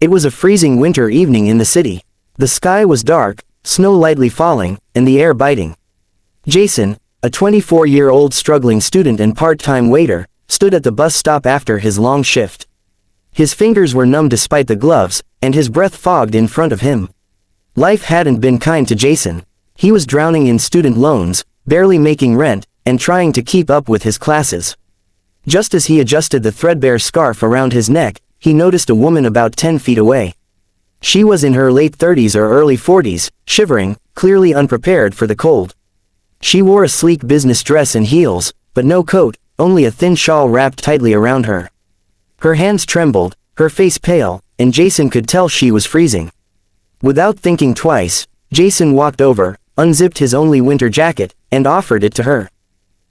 It was a freezing winter evening in the city. The sky was dark, snow lightly falling, and the air biting. Jason, a 24-year-old struggling student and part-time waiter, stood at the bus stop after his long shift. His fingers were numb despite the gloves, and his breath fogged in front of him. Life hadn't been kind to Jason. He was drowning in student loans, barely making rent, and trying to keep up with his classes. Just as he adjusted the threadbare scarf around his neck, he noticed a woman about 10 feet away. She was in her late 30s or early 40s, shivering, clearly unprepared for the cold. She wore a sleek business dress and heels, but no coat, only a thin shawl wrapped tightly around her. Her hands trembled, her face pale, and Jason could tell she was freezing. Without thinking twice, Jason walked over, unzipped his only winter jacket, and offered it to her.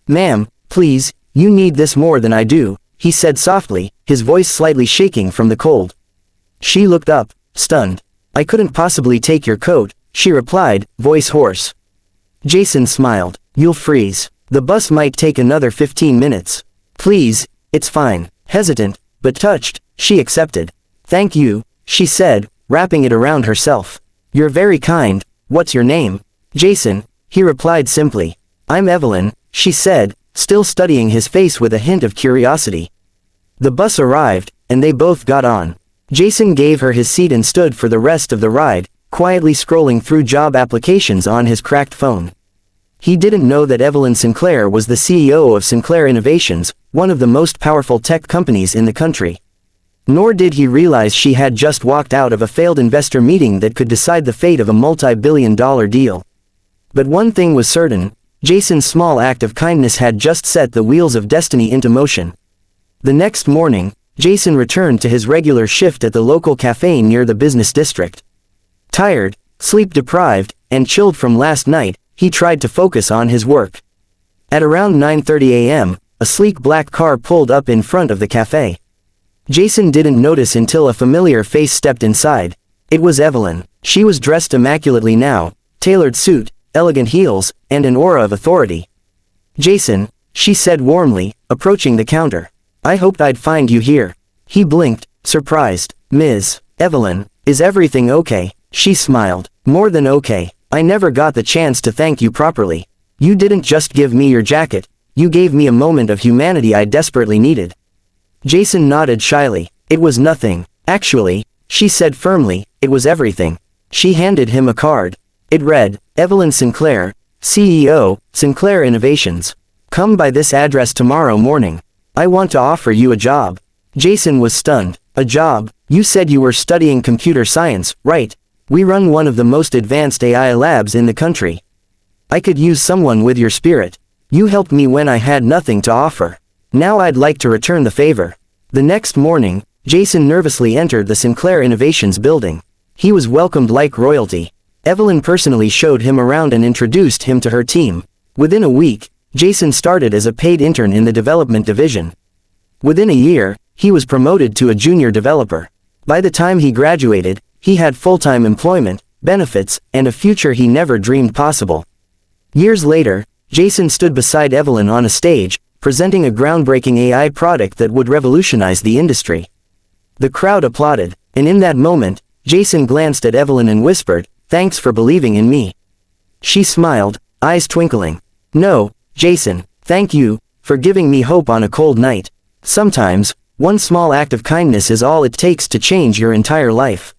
"Ma'am, please, you need this more than I do," he said softly, his voice slightly shaking from the cold. She looked up, stunned. "I couldn't possibly take your coat," she replied, voice hoarse. Jason smiled. "You'll freeze. The bus might take another 15 minutes. Please, it's fine." Hesitant, but touched, she accepted. "Thank you," she said, wrapping it around herself. "You're very kind. What's your name?" "Jason," he replied simply. "I'm Evelyn," she said, still studying his face with a hint of curiosity. The bus arrived, and they both got on. Jason gave her his seat and stood for the rest of the ride, quietly scrolling through job applications on his cracked phone. He didn't know that Evelyn Sinclair was the CEO of Sinclair Innovations, one of the most powerful tech companies in the country. Nor did he realize she had just walked out of a failed investor meeting that could decide the fate of a multi-billion-dollar deal. But one thing was certain, Jason's small act of kindness had just set the wheels of destiny into motion. The next morning, Jason returned to his regular shift at the local cafe near the business district. Tired, sleep-deprived, and chilled from last night, he tried to focus on his work. At around 9:30 a.m., a sleek black car pulled up in front of the cafe. Jason didn't notice until a familiar face stepped inside. It was Evelyn. She was dressed immaculately now, tailored suit, elegant heels, and an aura of authority. "Jason," she said warmly, approaching the counter. "I hoped I'd find you here." He blinked, surprised. "Ms. Evelyn, is everything okay?" She smiled. "More than okay. I never got the chance to thank you properly. You didn't just give me your jacket, you gave me a moment of humanity I desperately needed." Jason nodded shyly. "It was nothing, actually," she said firmly, "it was everything." She handed him a card. It read, "Evelyn Sinclair, CEO, Sinclair Innovations. Come by this address tomorrow morning. I want to offer you a job." Jason was stunned. "A job? You said you were studying computer science, right? We run one of the most advanced AI labs in the country. I could use someone with your spirit. You helped me when I had nothing to offer. Now I'd like to return the favor." The next morning, Jason nervously entered the Sinclair Innovations building. He was welcomed like royalty. Evelyn personally showed him around and introduced him to her team. Within a week, Jason started as a paid intern in the development division. Within a year, he was promoted to a junior developer. By the time he graduated, he had full-time employment, benefits, and a future he never dreamed possible. Years later, Jason stood beside Evelyn on a stage, presenting a groundbreaking AI product that would revolutionize the industry. The crowd applauded, and in that moment, Jason glanced at Evelyn and whispered, "Thanks for believing in me." She smiled, eyes twinkling. "No, Jason, thank you, for giving me hope on a cold night. Sometimes, one small act of kindness is all it takes to change your entire life."